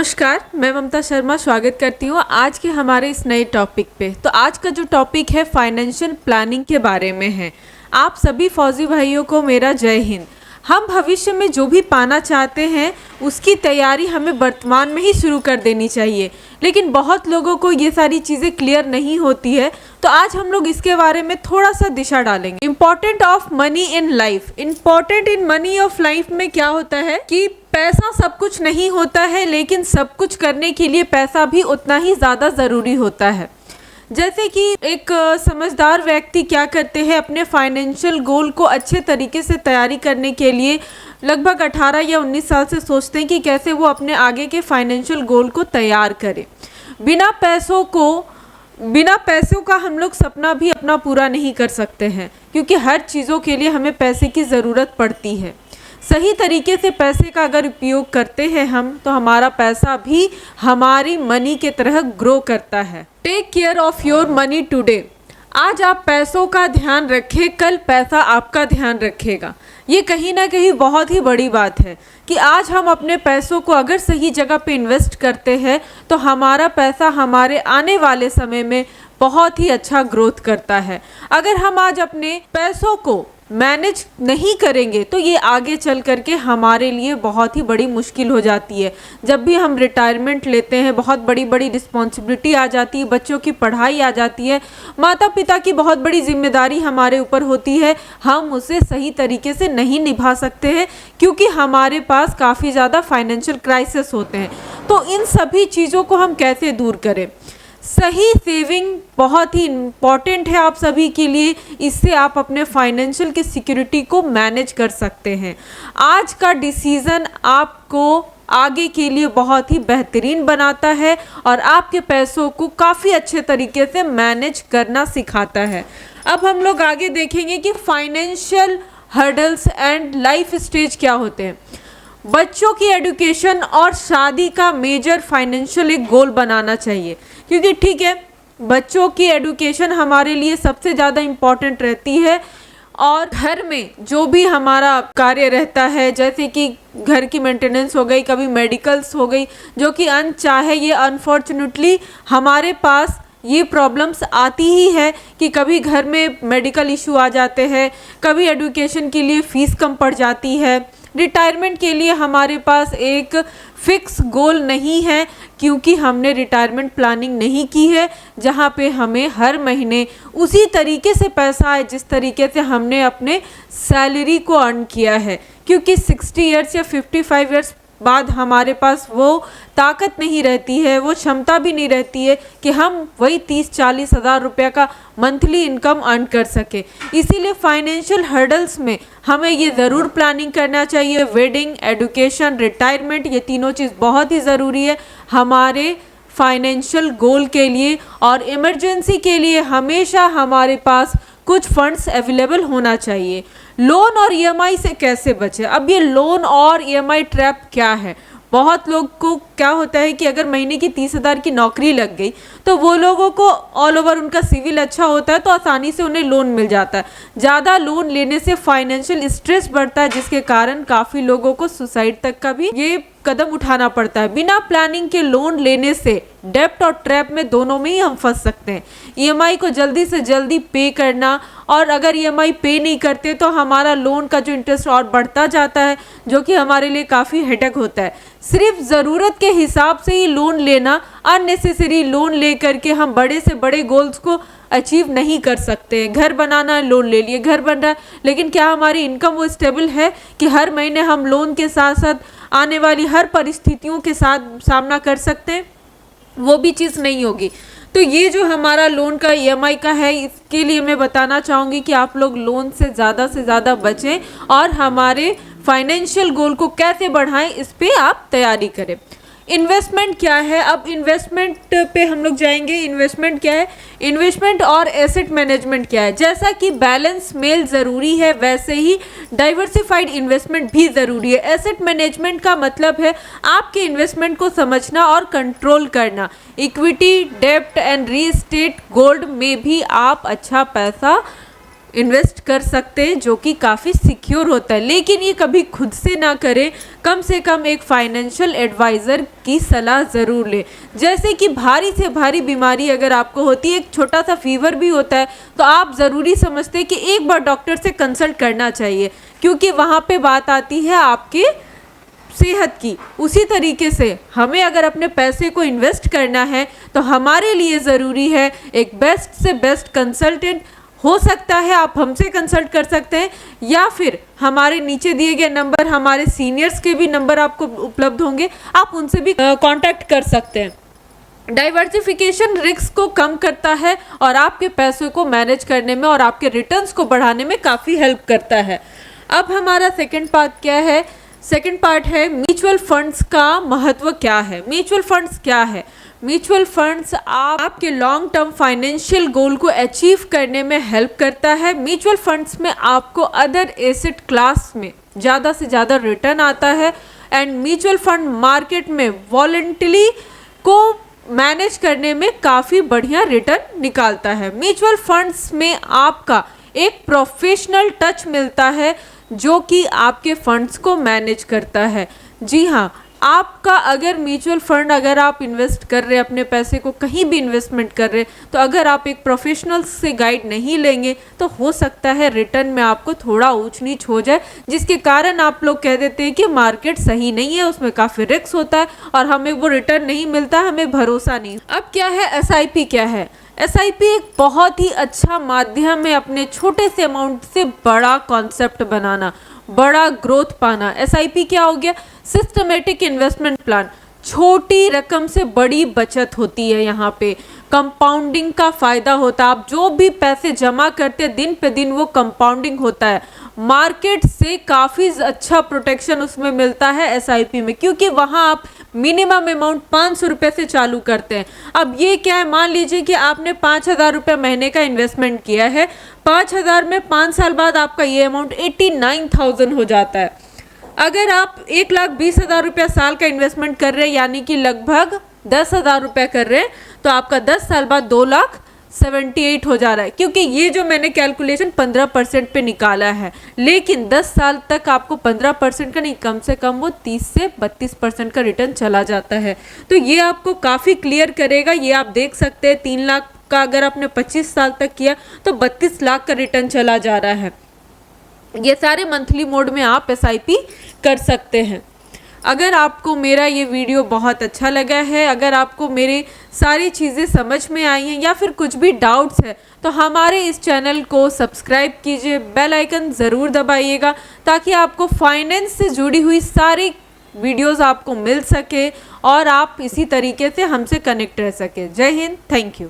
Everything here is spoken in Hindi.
नमस्कार, मैं ममता शर्मा स्वागत करती हूँ आज के हमारे इस नए टॉपिक पे। तो आज का जो टॉपिक है फाइनेंशियल प्लानिंग के बारे में है। आप सभी फौजी भाइयों को मेरा जय हिंद। हम भविष्य में जो भी पाना चाहते हैं उसकी तैयारी हमें वर्तमान में ही शुरू कर देनी चाहिए, लेकिन बहुत लोगों को ये सारी चीज़ें क्लियर नहीं होती है। तो आज हम लोग इसके बारे में थोड़ा सा दिशा डालेंगे। Important of money in life. Important in money of life में क्या होता है कि पैसा सब कुछ नहीं होता है, लेकिन सब कुछ करने के लिए पैसा भी उतना ही ज़्यादा ज़रूरी होता है। जैसे कि एक समझदार व्यक्ति क्या करते हैं, अपने फाइनेंशियल गोल को अच्छे तरीके से तैयारी करने के लिए लगभग 18 या 19 साल से सोचते हैं कि कैसे वो अपने आगे के फाइनेंशियल गोल को तैयार करें। बिना पैसों का हम लोग सपना भी अपना पूरा नहीं कर सकते हैं, क्योंकि हर चीज़ों के लिए हमें पैसे की ज़रूरत पड़ती है। सही तरीके से पैसे का अगर उपयोग करते हैं हम, तो हमारा पैसा भी हमारी मनी के तरह ग्रो करता है। Take care of your money today. आज आप पैसों का ध्यान रखें, कल पैसा आपका ध्यान रखेगा। ये कहीं ना कहीं बहुत ही बड़ी बात है कि आज हम अपने पैसों को अगर सही जगह पे इन्वेस्ट करते हैं तो हमारा पैसा हमारे आने वाले समय में बहुत ही अच्छा ग्रोथ करता है। अगर हम आज अपने पैसों को मैनेज नहीं करेंगे तो ये आगे चल करके हमारे लिए बहुत ही बड़ी मुश्किल हो जाती है। जब भी हम रिटायरमेंट लेते हैं, बहुत बड़ी बड़ी रिस्पॉन्सिबिलिटी आ जाती है, बच्चों की पढ़ाई आ जाती है, माता पिता की बहुत बड़ी जिम्मेदारी हमारे ऊपर होती है। हम उसे सही तरीके से नहीं निभा सकते हैं क्योंकि हमारे पास काफ़ी ज़्यादा फाइनेंशियल क्राइसिस होते हैं। तो इन सभी चीज़ों को हम कैसे दूर करें? सही सेविंग बहुत ही इम्पॉर्टेंट है आप सभी के लिए। इससे आप अपने फाइनेंशियल की सिक्योरिटी को मैनेज कर सकते हैं। आज का डिसीज़न आपको आगे के लिए बहुत ही बेहतरीन बनाता है और आपके पैसों को काफ़ी अच्छे तरीके से मैनेज करना सिखाता है। अब हम लोग आगे देखेंगे कि financial hurdles and life stage क्या होते हैं। बच्चों की एजुकेशन और शादी का मेजर फाइनेंशियल एक गोल बनाना चाहिए, क्योंकि ठीक है, बच्चों की एजुकेशन हमारे लिए सबसे ज़्यादा इम्पॉर्टेंट रहती है। और घर में जो भी हमारा कार्य रहता है, जैसे कि घर की मेंटेनेंस हो गई, कभी मेडिकल्स हो गई, जो कि अनचाहे, ये अनफॉर्चुनेटली हमारे पास ये प्रॉब्लम्स आती ही है कि कभी घर में मेडिकल इशू आ जाते हैं, कभी एजुकेशन के लिए फ़ीस कम पड़ जाती है, रिटायरमेंट के लिए हमारे पास एक फिक्स गोल नहीं है क्योंकि हमने रिटायरमेंट प्लानिंग नहीं की है, जहाँ पे हमें हर महीने उसी तरीके से पैसा आए जिस तरीके से हमने अपने सैलरी को अर्न किया है। क्योंकि 60 इयर्स या 55 इयर्स बाद हमारे पास वो ताकत नहीं रहती है, वो क्षमता भी नहीं रहती है कि हम वही 30-40 हज़ार रुपये का मंथली इनकम अर्न कर सके। इसीलिए फाइनेंशियल हर्डल्स में हमें ये ज़रूर प्लानिंग करना चाहिए। वेडिंग, एजुकेशन, रिटायरमेंट, ये तीनों चीज़ बहुत ही ज़रूरी है हमारे फाइनेंशियल गोल के लिए। और इमरजेंसी के लिए हमेशा हमारे पास कुछ फंड्स अवेलेबल होना चाहिए। लोन और ईएमआई से कैसे बचें? अब ये लोन और ईएमआई ट्रैप क्या है? बहुत लोग को क्या होता है कि अगर महीने की 30 हज़ार की नौकरी लग गई तो वो लोगों को ऑल ओवर उनका सिविल अच्छा होता है तो आसानी से उन्हें लोन मिल जाता है। ज़्यादा लोन लेने से फाइनेंशियल स्ट्रेस बढ़ता है, जिसके कारण काफ़ी लोगों को सुसाइड तक का भी ये कदम उठाना पड़ता है। बिना प्लानिंग के लोन लेने से डेप्ट और ट्रैप में दोनों में ही हम फंस सकते हैं। ईएमआई को जल्दी से जल्दी पे करना, और अगर ईएमआई पे नहीं करते तो हमारा लोन का जो इंटरेस्ट और बढ़ता जाता है, जो कि हमारे लिए काफ़ी हेडेक होता है। सिर्फ ज़रूरत के हिसाब से ही लोन लेना, अननेसेसरी लोन ले करके हम बड़े से बड़े गोल्स को अचीव नहीं कर सकते। घर बनाना है, लोन ले लिए, घर बन रहा है, लेकिन क्या हमारी इनकम वो स्टेबल है कि हर महीने हम लोन के साथ साथ आने वाली हर परिस्थितियों के साथ सामना कर सकते हैं? वो भी चीज़ नहीं होगी। तो ये जो हमारा लोन का ईएमआई का है, इसके लिए मैं बताना चाहूँगी कि आप लोग लोन से ज़्यादा बचें और हमारे फाइनेंशियल गोल को कैसे बढ़ाएं, इस पे आप तैयारी करें। इन्वेस्टमेंट क्या है? अब इन्वेस्टमेंट पे हम लोग जाएंगे। इन्वेस्टमेंट क्या है? इन्वेस्टमेंट और एसेट मैनेजमेंट क्या है? जैसा कि बैलेंस मेल ज़रूरी है, वैसे ही डाइवर्सिफाइड इन्वेस्टमेंट भी ज़रूरी है। एसेट मैनेजमेंट का मतलब है आपके इन्वेस्टमेंट को समझना और कंट्रोल करना। इक्विटी, डेब्ट एंड रियल एस्टेट, गोल्ड में भी आप अच्छा पैसा इन्वेस्ट कर सकते हैं जो कि काफ़ी सिक्योर होता है, लेकिन ये कभी खुद से ना करें, कम से कम एक फाइनेंशियल एडवाइज़र की सलाह ज़रूर लें। जैसे कि भारी से भारी बीमारी अगर आपको होती है, एक छोटा सा फीवर भी होता है, तो आप ज़रूरी समझते हैं कि एक बार डॉक्टर से कंसल्ट करना चाहिए, क्योंकि वहाँ पे बात आती है आपके सेहत की। उसी तरीके से हमें अगर अपने पैसे को इन्वेस्ट करना है तो हमारे लिए ज़रूरी है एक बेस्ट से बेस्ट कंसल्टेंट। हो सकता है आप हमसे कंसल्ट कर सकते हैं, या फिर हमारे नीचे दिए गए नंबर, हमारे सीनियर्स के भी नंबर आपको उपलब्ध होंगे, आप उनसे भी कांटेक्ट कर सकते हैं। डाइवर्सिफिकेशन रिस्क को कम करता है और आपके पैसों को मैनेज करने में और आपके रिटर्न्स को बढ़ाने में काफ़ी हेल्प करता है। अब हमारा सेकंड पार्ट क्या है? सेकंड पार्ट है म्यूचुअल फंड्स का महत्व क्या है। म्यूचुअल फंड्स क्या है? म्यूचुअल फंड्स आपके लॉन्ग टर्म फाइनेंशियल गोल को अचीव करने में हेल्प करता है। म्यूचुअल फंड्स में आपको अदर एसेट क्लास में ज़्यादा से ज़्यादा रिटर्न आता है, एंड म्यूचुअल फंड मार्केट में वॉलेटिलिटी को मैनेज करने में काफ़ी बढ़िया रिटर्न निकालता है। म्यूचुअल फंड्स में आपका एक प्रोफेशनल टच मिलता है जो कि आपके फंड्स को मैनेज करता है। जी हाँ, आपका अगर म्यूचुअल फंड अगर आप इन्वेस्ट कर रहे हैं, अपने पैसे को कहीं भी इन्वेस्टमेंट कर रहे हैं, तो अगर आप एक प्रोफेशनल से गाइड नहीं लेंगे तो हो सकता है रिटर्न में आपको थोड़ा ऊंच नीच हो जाए, जिसके कारण आप लोग कह देते हैं कि मार्केट सही नहीं है, उसमें काफ़ी रिस्क होता है और हमें वो रिटर्न नहीं मिलता, हमें भरोसा नहीं। अब क्या है SIP? क्या है SIP? एक बहुत ही अच्छा माध्यम है अपने छोटे से अमाउंट से बड़ा कॉन्सेप्ट बनाना, बड़ा ग्रोथ पाना। SIP क्या हो गया? Systematic investment plan. छोटी रकम से बड़ी बचत होती है, यहाँ पे कंपाउंडिंग का फ़ायदा होता है। आप जो भी पैसे जमा करते हैं दिन पे दिन वो कंपाउंडिंग होता है। मार्केट से काफ़ी अच्छा प्रोटेक्शन उसमें मिलता है SIP में, क्योंकि वहाँ आप मिनिमम अमाउंट 500 रुपये से चालू करते हैं। अब ये क्या है, मान लीजिए कि आपने 5,000 रुपये महीने का इन्वेस्टमेंट किया है, 5,000 में 5 साल बाद आपका ये अमाउंट 89,000 हो जाता है। अगर आप 1,20,000 रुपया साल का इन्वेस्टमेंट कर रहे हैं, यानी कि लगभग 10,000 रुपया कर रहे हैं, तो आपका 10 साल बाद 2,78,000 हो जा रहा है, क्योंकि ये जो मैंने कैलकुलेशन 15% पे निकाला है। लेकिन 10 साल तक आपको 15% का नहीं, कम से कम वो 30 से 32% का रिटर्न चला जाता है। तो ये आपको काफ़ी क्लियर करेगा। ये आप देख सकते हैं 3 लाख का अगर आपने 25 साल तक किया तो 32 लाख का रिटर्न चला जा रहा है। ये सारे मंथली मोड में आप SIP कर सकते हैं। अगर आपको मेरा ये वीडियो बहुत अच्छा लगा है, अगर आपको मेरी सारी चीज़ें समझ में आई हैं या फिर कुछ भी डाउट्स है, तो हमारे इस चैनल को सब्सक्राइब कीजिए, बेल आइकन ज़रूर दबाइएगा, ताकि आपको फाइनेंस से जुड़ी हुई सारी वीडियोस आपको मिल सके और आप इसी तरीके से हमसे कनेक्ट रह सके। जय हिंद, थैंक यू।